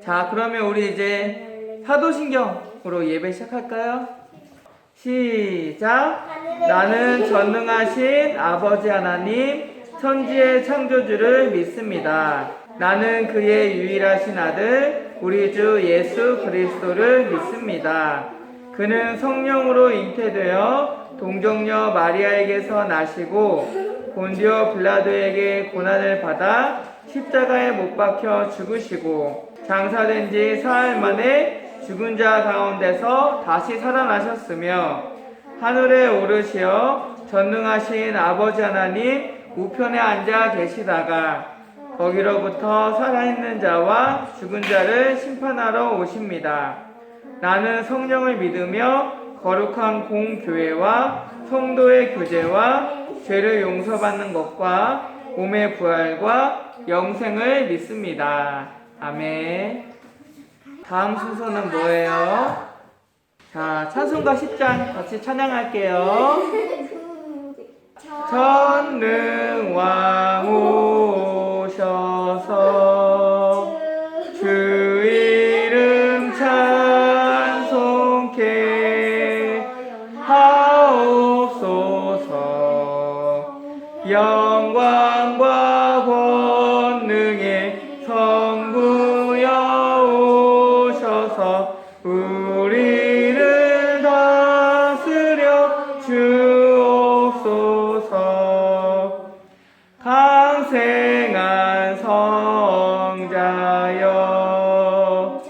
자, 그러면 우리 이제 사도신경으로 예배 시작할까요? 시작! 나는 전능하신 아버지 하나님, 천지의 창조주를 믿습니다. 나는 그의 유일하신 아들, 우리 주 예수 그리스도를 믿습니다. 그는 성령으로 잉태되어 동정녀 마리아에게서 나시고 본디오 빌라도에게 고난을 받아 십자가에 못 박혀 죽으시고 장사된 지 사흘 만에 죽은 자 가운데서 다시 살아나셨으며 하늘에 오르시어 전능하신 아버지 하나님 우편에 앉아 계시다가 거기로부터 살아있는 자와 죽은 자를 심판하러 오십니다. 나는 성령을 믿으며 거룩한 공교회와 성도의 교제와 죄를 용서받는 것과 몸의 부활과 영생을 믿습니다. 아멘. 다음 순서는 뭐예요? 자, 찬송가 10장 같이 찬양할게요. 전능왕 오셔서 주 이름 찬송케 하옵소서. 영광과 권능의 성부여 오셔서 우리를 다스려 주옵소서. 강생한 성자여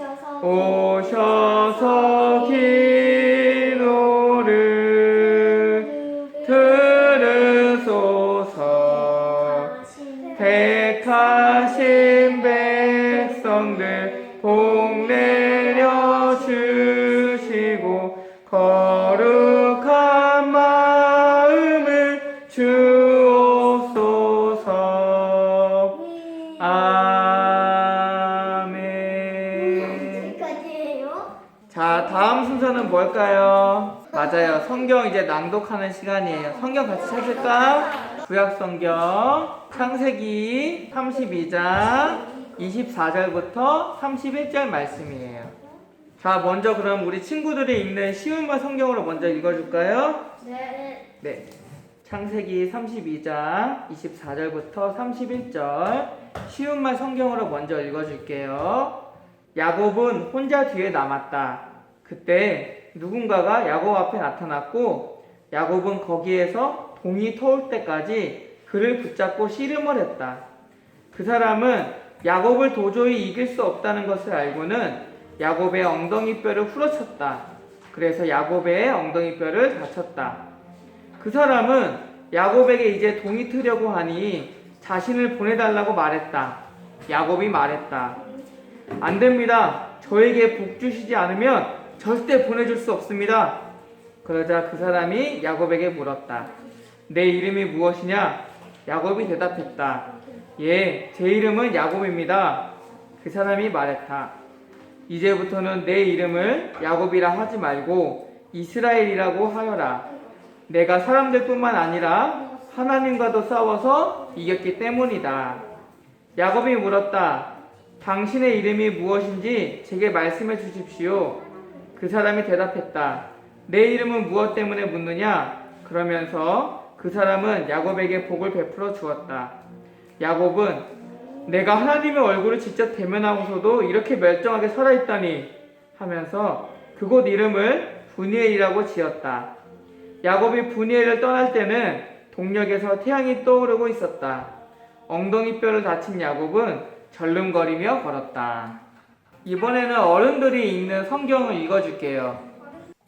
오셔서 긴 오를 들으소서. 택하신 백성들 복 내려 주시고 거룩한 마음을 주옵소서. 아멘. 자, 다음 순서는 뭘까요? 맞아요. 성경 이제 낭독하는 시간이에요. 성경 같이 찾을까? 구약성경 창세기 32장 24절부터 31절 말씀이에요. 자, 먼저 그럼 우리 친구들이 읽는 쉬운말 성경으로 먼저 읽어줄까요? 네. 창세기 32장 24절부터 31절 쉬운말 성경으로 먼저 읽어줄게요. 야곱은 혼자 뒤에 남았다. 그때 누군가가 야곱 앞에 나타났고 야곱은 거기에서 동이 터올 때까지 그를 붙잡고 씨름을 했다. 그 사람은 야곱을 도저히 이길 수 없다는 것을 알고는 야곱의 엉덩이뼈를 후려쳤다. 그래서 야곱의 엉덩이뼈를 다쳤다. 그 사람은 야곱에게 이제 동이 트려고 하니 자신을 보내달라고 말했다. 야곱이 말했다. 안 됩니다. 저에게 복 주시지 않으면 절대 보내줄 수 없습니다. 그러자 그 사람이 야곱에게 물었다. 내 이름이 무엇이냐? 야곱이 대답했다. 예, 제 이름은 야곱입니다. 그 사람이 말했다. 이제부터는 내 이름을 야곱이라 하지 말고 이스라엘이라고 하여라. 내가 사람들뿐만 아니라 하나님과도 싸워서 이겼기 때문이다. 야곱이 물었다. 당신의 이름이 무엇인지 제게 말씀해 주십시오. 그 사람이 대답했다. 내 이름은 무엇 때문에 묻느냐? 그러면서 그 사람은 야곱에게 복을 베풀어 주었다. 야곱은 내가 하나님의 얼굴을 직접 대면하고서도 이렇게 멀쩡하게 살아있다니 하면서 그곳 이름을 브니엘이라고 지었다. 야곱이 브니엘을 떠날 때는 동력에서 태양이 떠오르고 있었다. 엉덩이뼈를 다친 야곱은 절름거리며 걸었다. 이번에는 어른들이 읽는 성경을 읽어줄게요.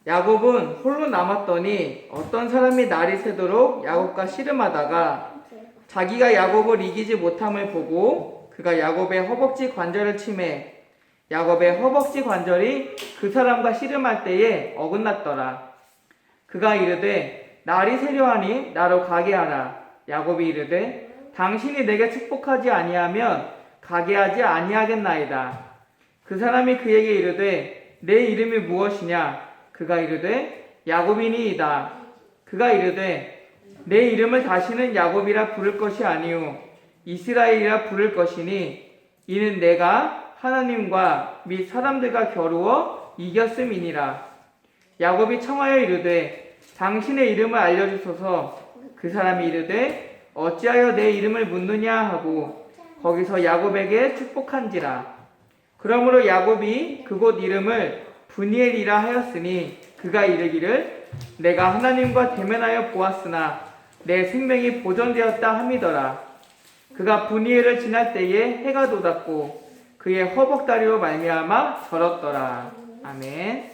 야곱은 홀로 남았더니 어떤 사람이 날이 새도록 야곱과 씨름하다가 자기가 야곱을 이기지 못함을 보고 그가 야곱의 허벅지 관절을 치매 야곱의 허벅지 관절이 그 사람과 씨름할 때에 어긋났더라. 그가 이르되 날이 새려하니 나로 가게 하라. 야곱이 이르되 당신이 내게 축복하지 아니하면 가게 하지 아니하겠나이다. 그 사람이 그에게 이르되 내 이름이 무엇이냐? 그가 이르되 야곱이니이다. 그가 이르되 내 이름을 다시는 야곱이라 부를 것이 아니오 이스라엘이라 부를 것이니 이는 내가 하나님과 및 사람들과 겨루어 이겼음이니라. 야곱이 청하여 이르되 당신의 이름을 알려주소서. 그 사람이 이르되 어찌하여 내 이름을 묻느냐 하고 거기서 야곱에게 축복한지라. 그러므로 야곱이 그곳 이름을 브니엘이라 하였으니 그가 이르기를 내가 하나님과 대면하여 보았으나 내 생명이 보존되었다 함이더라. 그가 브니엘을 지날 때에 해가 돋았고 그의 허벅다리로 말미암아 절었더라. 아멘.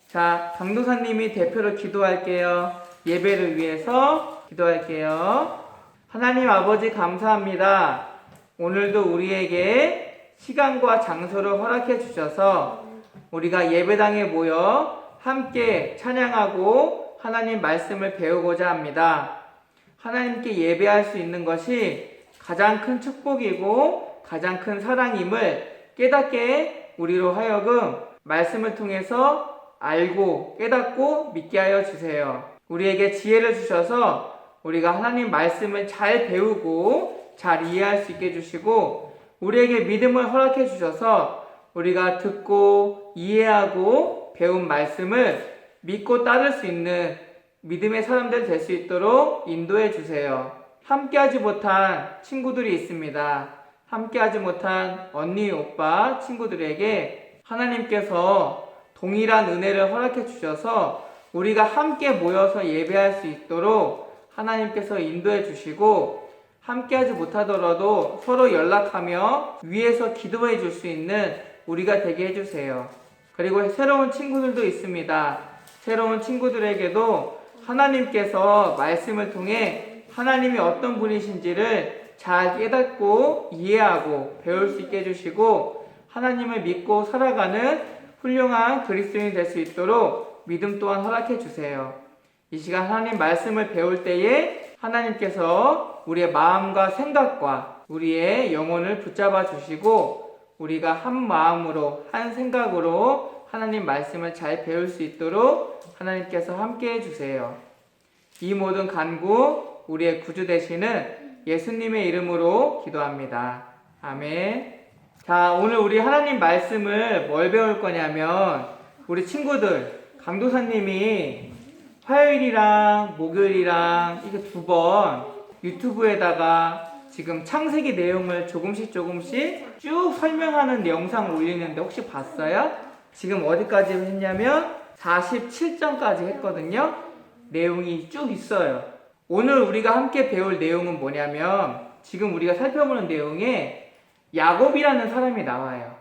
자, 강도사님이 대표로 기도할게요. 예배를 위해서 기도할게요. 하나님 아버지 감사합니다. 오늘도 우리에게 시간과 장소를 허락해 주셔서 우리가 예배당에 모여 함께 찬양하고 하나님 말씀을 배우고자 합니다. 하나님께 예배할 수 있는 것이 가장 큰 축복이고 가장 큰 사랑임을 깨닫게 우리로 하여금 말씀을 통해서 알고 깨닫고 믿게 하여 주세요. 우리에게 지혜를 주셔서 우리가 하나님 말씀을 잘 배우고 잘 이해할 수 있게 해주시고 우리에게 믿음을 허락해 주셔서 우리가 듣고 이해하고 배운 말씀을 믿고 따를 수 있는 믿음의 사람들 될 수 있도록 인도해 주세요. 함께하지 못한 친구들이 있습니다. 함께하지 못한 언니, 오빠, 친구들에게 하나님께서 동일한 은혜를 허락해 주셔서 우리가 함께 모여서 예배할 수 있도록 하나님께서 인도해 주시고 함께하지 못하더라도 서로 연락하며 위에서 기도해 줄 수 있는 우리가 되게 해주세요. 그리고 새로운 친구들도 있습니다. 새로운 친구들에게도 하나님께서 말씀을 통해 하나님이 어떤 분이신지를 잘 깨닫고 이해하고 배울 수 있게 해주시고 하나님을 믿고 살아가는 훌륭한 그리스도인이 될 수 있도록 믿음 또한 허락해 주세요. 이 시간 하나님 말씀을 배울 때에 하나님께서 우리의 마음과 생각과 우리의 영혼을 붙잡아 주시고 우리가 한 마음으로 한 생각으로 하나님 말씀을 잘 배울 수 있도록 하나님께서 함께 해주세요. 이 모든 간구 우리의 구주 되시는 예수님의 이름으로 기도합니다. 아멘. 자, 오늘 우리 하나님 말씀을 뭘 배울 거냐면 우리 친구들 강도사님이 화요일이랑 목요일이랑 이게 2번 유튜브에다가 지금 창세기 내용을 조금씩 쭉 설명하는 영상 올리는데 혹시 봤어요? 지금 어디까지 했냐면 47장까지 했거든요. 내용이 쭉 있어요. 오늘 우리가 함께 배울 내용은 뭐냐면 지금 우리가 살펴보는 내용에 야곱이라는 사람이 나와요.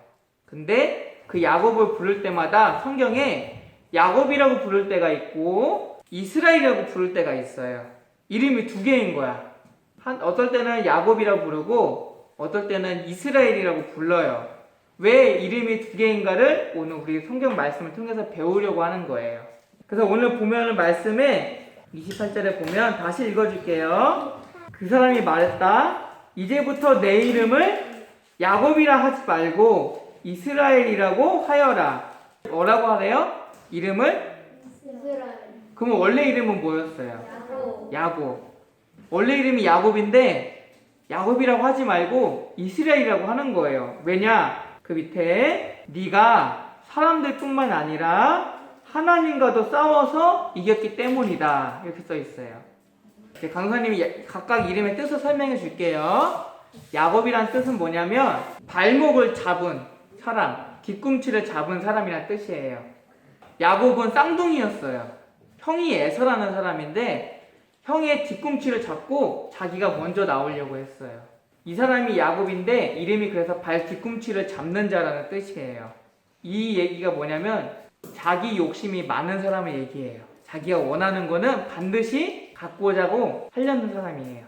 근데 그 야곱을 부를 때마다 성경에 야곱이라고 부를 때가 있고 이스라엘이라고 부를 때가 있어요. 이름이 2개인 거야. 어떨 때는 야곱이라고 부르고 어떨 때는 이스라엘이라고 불러요. 왜 이름이 2개인가를 오늘 우리 성경 말씀을 통해서 배우려고 하는 거예요. 그래서 오늘 보면은 말씀에 28절에 보면 다시 읽어줄게요. 그 사람이 말했다. 이제부터 내 이름을 야곱이라 하지 말고 이스라엘이라고 하여라. 뭐라고 하래요? 이름을? 이스라엘. 그러면 원래 이름은 뭐였어요? 야곱. 야곱. 원래 이름이 야곱인데 야곱이라고 하지 말고 이스라엘이라고 하는 거예요. 왜냐? 그 밑에 네가 사람들뿐만 아니라 하나님과도 싸워서 이겼기 때문이다. 이렇게 써 있어요. 강사님이 각각 이름의 뜻을 설명해 줄게요. 야곱이란 뜻은 뭐냐면 발목을 잡은 사람, 뒤꿈치를 잡은 사람이란 뜻이에요. 야곱은 쌍둥이였어요. 형이 에서라는 사람인데 형의 뒤꿈치를 잡고 자기가 먼저 나오려고 했어요. 이 사람이 야곱인데 이름이 그래서 발 뒤꿈치를 잡는 자라는 뜻이에요. 이 얘기가 뭐냐면 자기 욕심이 많은 사람을 얘기해요. 자기가 원하는 거는 반드시 갖고자 하고 하려는 사람이에요.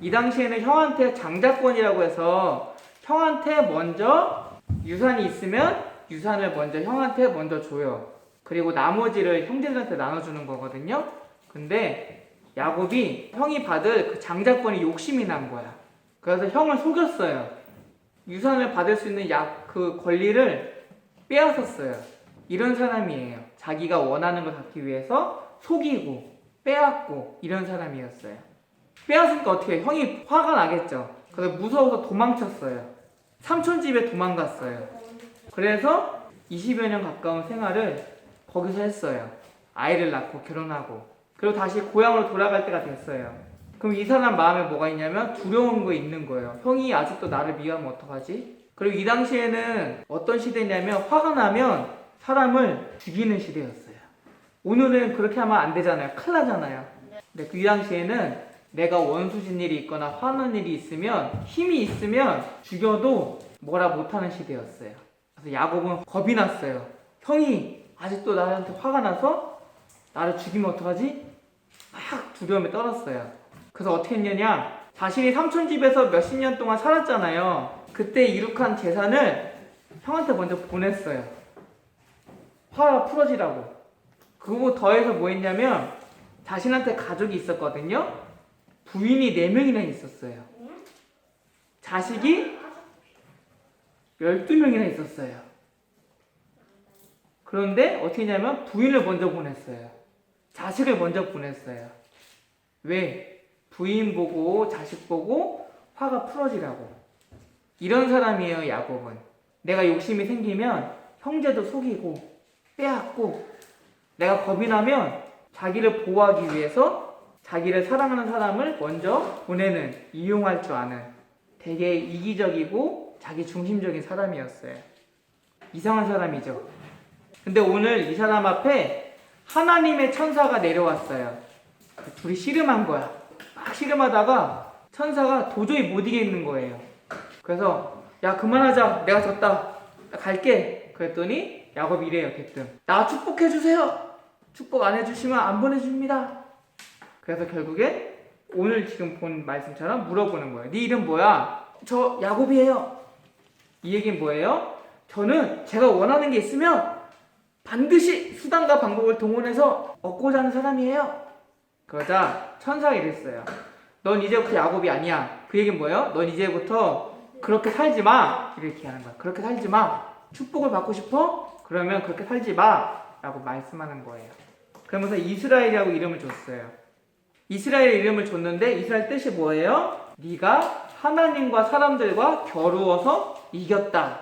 이 당시에는 형한테 장자권이라고 해서 형한테 먼저 유산이 있으면 유산을 먼저 형한테 먼저 줘요. 그리고 나머지를 형제들한테 나눠주는 거거든요. 근데 야곱이 형이 받을 그 장자권이 욕심이 난 거야. 그래서 형을 속였어요. 유산을 받을 수 있는 그 권리를 빼앗았어요. 이런 사람이에요. 자기가 원하는 걸 갖기 위해서 속이고 빼앗고 이런 사람이었어요. 빼앗으니까 어떻게 해요? 형이 화가 나겠죠. 그래서 무서워서 도망쳤어요. 삼촌 집에 도망갔어요. 그래서 20여 년 가까운 생활을 거기서 했어요. 아이를 낳고 결혼하고. 그리고 다시 고향으로 돌아갈 때가 됐어요. 그럼 이 사람 마음에 뭐가 있냐면 두려운 거 있는 거예요. 형이 아직도 나를 미워하면 어떡하지? 그리고 이 당시에는 어떤 시대냐면 화가 나면 사람을 죽이는 시대였어요. 오늘은 그렇게 하면 안 되잖아요. 큰일 나잖아요. 근데 그 당시에는 내가 원수진 일이 있거나 화나는 일이 있으면 힘이 있으면 죽여도 뭐라 못하는 시대였어요. 그래서 야곱은 겁이 났어요. 형이 아직도 나한테 화가 나서 나를 죽이면 어떡하지? 막 두려움에 떨었어요. 그래서 어떻게 했느냐? 자신이 삼촌 집에서 몇십 년 동안 살았잖아요. 그때 이룩한 재산을 형한테 먼저 보냈어요. 화가 풀어지라고. 그거 더해서 뭐 했냐면 자신한테 가족이 있었거든요. 부인이 4명이나 있었어요. 자식이 12명이나 있었어요. 그런데 어떻게 했냐면 부인을 먼저 보냈어요. 자식을 먼저 보냈어요. 왜? 부인 보고 자식 보고 화가 풀어지라고. 이런 사람이에요, 야곱은. 내가 욕심이 생기면 형제도 속이고 빼앗고, 내가 겁이 나면 자기를 보호하기 위해서 자기를 사랑하는 사람을 먼저 보내는, 이용할 줄 아는 되게 이기적이고 자기 중심적인 사람이었어요. 이상한 사람이죠. 근데 오늘 이 사람 앞에 하나님의 천사가 내려왔어요. 둘이 씨름한 거야. 막 씨름하다가 천사가 도저히 못 이기는 거예요. 그래서 야 그만하자, 내가 졌다, 나 갈게. 그랬더니 야곱이 이래요. 대뜸 나 축복해주세요. 축복 안 해주시면 안 보내줍니다. 그래서 결국에 오늘 지금 본 말씀처럼 물어보는 거예요. 네 이름 뭐야? 저 야곱이에요. 이 얘기는 뭐예요? 저는 제가 원하는 게 있으면 반드시 수단과 방법을 동원해서 얻고자 하는 사람이에요. 그러자 천사가 이랬어요. 넌 이제부터 야곱이 아니야. 그 얘기는 뭐예요? 넌 이제부터 그렇게 살지 마. 이렇게 하는 거야. 그렇게 살지 마. 축복을 받고 싶어? 그러면 그렇게 살지 마. 라고 말씀하는 거예요. 그러면서 이스라엘이라고 이름을 줬어요. 이스라엘 이름을 줬는데 이스라엘 뜻이 뭐예요? 네가 하나님과 사람들과 겨루어서 이겼다.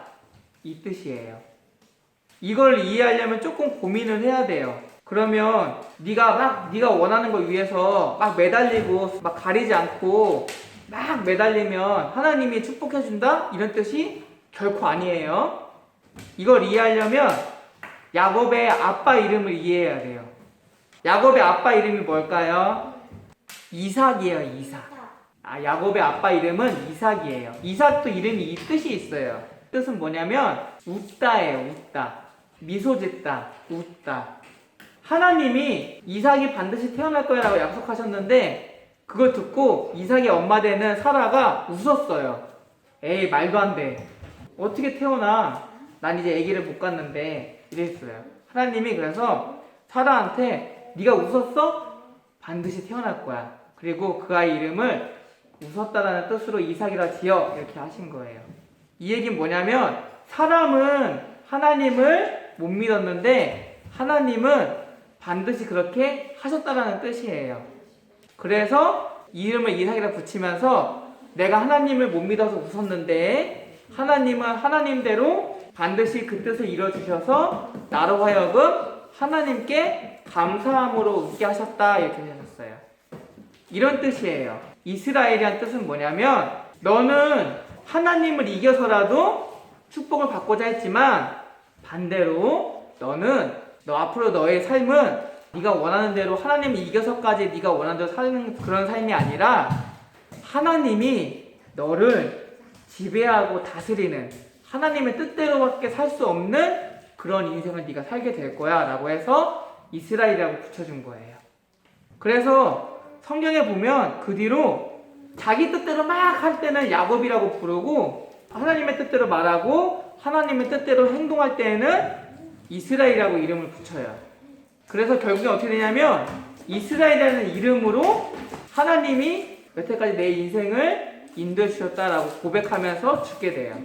이 뜻이에요. 이걸 이해하려면 조금 고민을 해야 돼요. 그러면 네가 원하는 걸 위해서 막 매달리고 막 가리지 않고 막 매달리면 하나님이 축복해준다? 이런 뜻이 결코 아니에요. 이걸 이해하려면 야곱의 아빠 이름을 이해해야 돼요. 야곱의 아빠 이름이 뭘까요? 이삭이에요. 이삭. 야곱의 아빠 이름은 이삭이에요. 이삭도 이름이 이 뜻이 있어요. 뜻은 뭐냐면 웃다예요. 웃다. 미소 짓다. 웃다. 하나님이 이삭이 반드시 태어날 거라고 약속하셨는데 그걸 듣고 이삭의 엄마 되는 사라가 웃었어요. 에이 말도 안 돼. 어떻게 태어나? 난 이제 아기를 못 갖는데 이랬어요. 하나님이 그래서 사라한테 네가 웃었어? 반드시 태어날 거야. 그리고 그 아이 이름을 웃었다라는 뜻으로 이삭이라 지어 이렇게 하신 거예요. 이 얘기는 뭐냐면 사람은 하나님을 못 믿었는데 하나님은 반드시 그렇게 하셨다라는 뜻이에요. 그래서 이름을 이삭이라 붙이면서 내가 하나님을 못 믿어서 웃었는데 하나님은 하나님대로 반드시 그 뜻을 이뤄주셔서 나로 하여금 하나님께 감사함으로 웃게 하셨다 이렇게 하셨어요. 이런 뜻이에요. 이스라엘이란 뜻은 뭐냐면 너는 하나님을 이겨서라도 축복을 받고자 했지만 반대로 너 앞으로 너의 삶은 네가 원하는 대로 하나님을 이겨서까지 네가 원하는 대로 사는 그런 삶이 아니라 하나님이 너를 지배하고 다스리는 하나님의 뜻대로밖에 살 수 없는 그런 인생을 네가 살게 될 거야 라고 해서 이스라엘이라고 붙여준 거예요. 그래서 성경에 보면 그 뒤로 자기 뜻대로 막 할 때는 야곱이라고 부르고 하나님의 뜻대로 말하고 하나님의 뜻대로 행동할 때에는 이스라엘이라고 이름을 붙여요. 그래서 결국에 어떻게 되냐면 이스라엘이라는 이름으로 하나님이 여태까지 내 인생을 인도해 주셨다라고 고백하면서 죽게 돼요.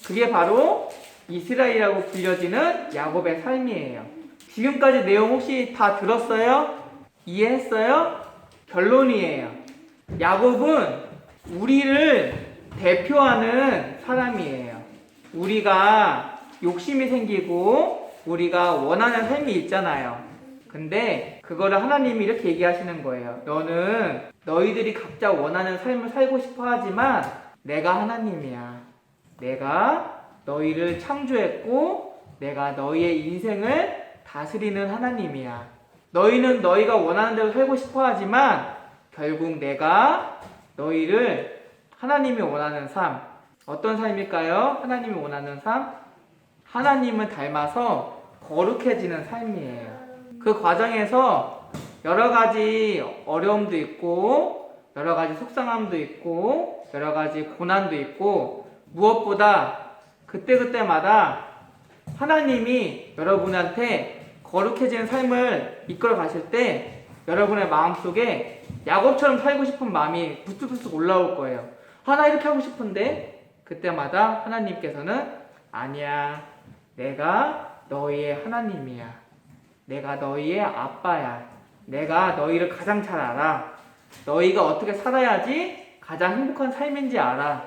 그게 바로 이스라엘이라고 불려지는 야곱의 삶이에요. 지금까지 내용 혹시 다 들었어요? 이해했어요? 결론이에요. 야곱은 우리를 대표하는 사람이에요. 우리가 욕심이 생기고 우리가 원하는 삶이 있잖아요. 근데 그거를 하나님이 이렇게 얘기하시는 거예요. 너희들이 각자 원하는 삶을 살고 싶어 하지만 내가 하나님이야. 내가 너희를 창조했고 내가 너희의 인생을 다스리는 하나님이야. 너희는 너희가 원하는 대로 살고 싶어 하지만 결국 내가 너희를 하나님이 원하는 삶, 어떤 삶일까요? 하나님이 원하는 삶? 하나님을 닮아서 거룩해지는 삶이에요. 그 과정에서 여러 가지 어려움도 있고 여러 가지 속상함도 있고 여러 가지 고난도 있고 무엇보다 그때그때마다 하나님이 여러분한테 거룩해지는 삶을 이끌어 가실 때 여러분의 마음속에 야곱처럼 살고 싶은 마음이 부쩍부쩍 올라올 거예요. 나 이렇게 하고 싶은데 그때마다 하나님께서는 아니야. 내가 너희의 하나님이야. 내가 너희의 아빠야. 내가 너희를 가장 잘 알아. 너희가 어떻게 살아야지 가장 행복한 삶인지 알아.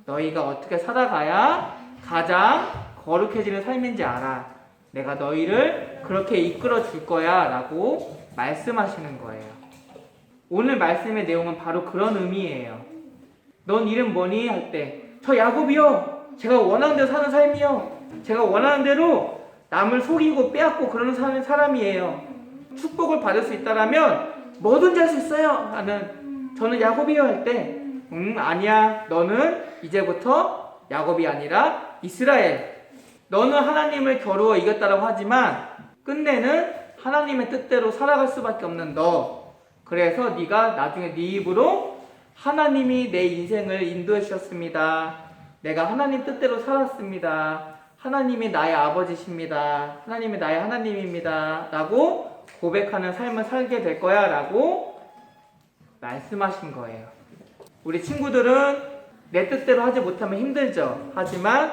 너희가 어떻게 살아가야 가장 거룩해지는 삶인지 알아. 내가 너희를 그렇게 이끌어 줄 거야 라고 말씀하시는 거예요. 오늘 말씀의 내용은 바로 그런 의미예요. 넌 이름 뭐니? 할 때 저 야곱이요. 제가 원하는 대로 사는 삶이요. 제가 원하는 대로 남을 속이고 빼앗고 그러는 사람이에요. 축복을 받을 수 있다라면 뭐든지 할 수 있어요 하는 저는 야곱이요 할 때 아니야. 너는 이제부터 야곱이 아니라 이스라엘. 너는 하나님을 겨루어 이겼다라고 하지만 끝내는 하나님의 뜻대로 살아갈 수밖에 없는 너. 그래서 네가 나중에 네 입으로 하나님이 내 인생을 인도해 주셨습니다. 내가 하나님 뜻대로 살았습니다. 하나님이 나의 아버지십니다. 하나님이 나의 하나님입니다. 라고 고백하는 삶을 살게 될 거야 라고 말씀하신 거예요. 우리 친구들은 내 뜻대로 하지 못하면 힘들죠. 하지만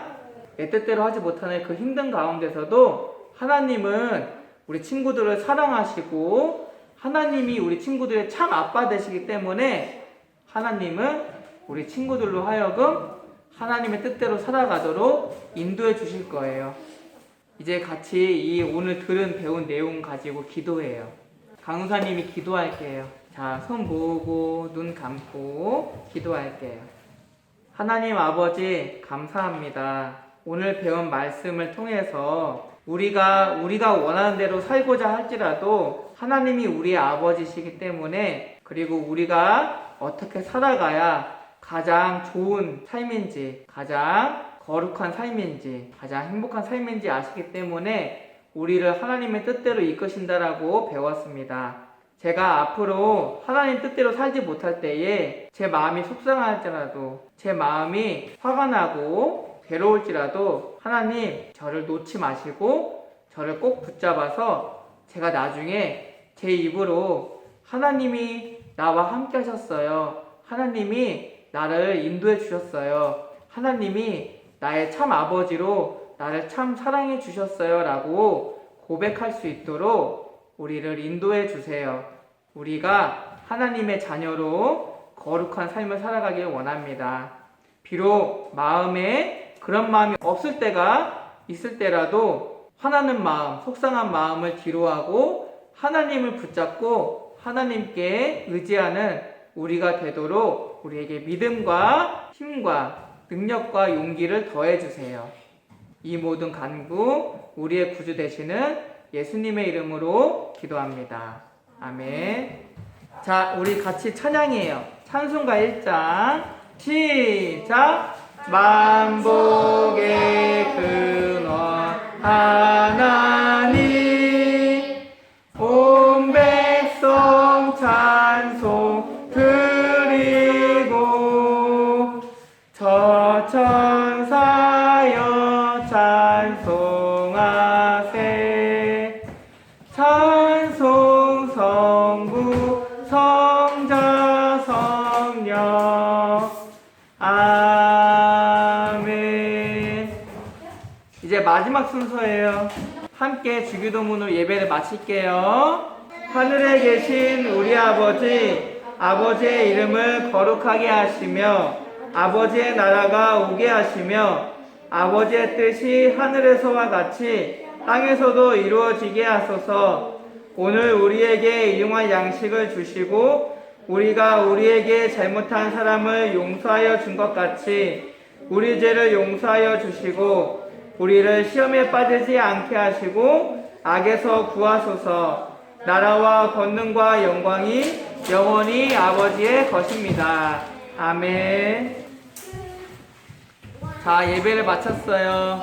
내 뜻대로 하지 못하는 그 힘든 가운데서도 하나님은 우리 친구들을 사랑하시고 하나님이 우리 친구들의 참 아빠 되시기 때문에 하나님은 우리 친구들로 하여금 하나님의 뜻대로 살아가도록 인도해 주실 거예요. 이제 같이 이 오늘 배운 내용 가지고 기도해요. 강우사님이 기도할게요. 자, 손 모으고 눈 감고 기도할게요. 하나님 아버지 감사합니다. 오늘 배운 말씀을 통해서 우리가 원하는 대로 살고자 할지라도 하나님이 우리의 아버지시기 때문에 그리고 우리가 어떻게 살아가야 가장 좋은 삶인지, 가장 거룩한 삶인지, 가장 행복한 삶인지 아시기 때문에 우리를 하나님의 뜻대로 이끄신다라고 배웠습니다. 제가 앞으로 하나님 뜻대로 살지 못할 때에 제 마음이 속상할지라도, 제 마음이 화가 나고 괴로울지라도 하나님 저를 놓지 마시고 저를 꼭 붙잡아서 제가 나중에 제 입으로 하나님이 나와 함께 하셨어요. 하나님이 나를 인도해 주셨어요. 하나님이 나의 참 아버지로 나를 참 사랑해 주셨어요. 라고 고백할 수 있도록 우리를 인도해 주세요. 우리가 하나님의 자녀로 거룩한 삶을 살아가길 원합니다. 비록 마음에 그런 마음이 없을 때가 있을 때라도 화나는 마음, 속상한 마음을 뒤로하고 하나님을 붙잡고 하나님께 의지하는 우리가 되도록 우리에게 믿음과 힘과 능력과 용기를 더해주세요. 이 모든 간구 우리의 구주 되시는 예수님의 이름으로 기도합니다. 아멘. 자, 우리 같이 찬양해요. 찬송가 1장 시작. 만복의 근원 하나님 온 백성 찬송 드리고 저 천사여 찬송하세. 찬송 성부 성자 성령 아멘. 이제 마지막 순서예요. 함께 주기도문으로 예배를 마칠게요. 하늘에 계신 우리 아버지, 아버지의 이름을 거룩하게 하시며 아버지의 나라가 오게 하시며 아버지의 뜻이 하늘에서와 같이 땅에서도 이루어지게 하소서. 오늘 우리에게 일용할 양식을 주시고 우리가 우리에게 잘못한 사람을 용서하여 준 것 같이 우리 죄를 용서하여 주시고 우리를 시험에 빠지지 않게 하시고 악에서 구하소서. 나라와 권능과 영광이 영원히 아버지의 것입니다. 아멘. 자, 예배를 마쳤어요.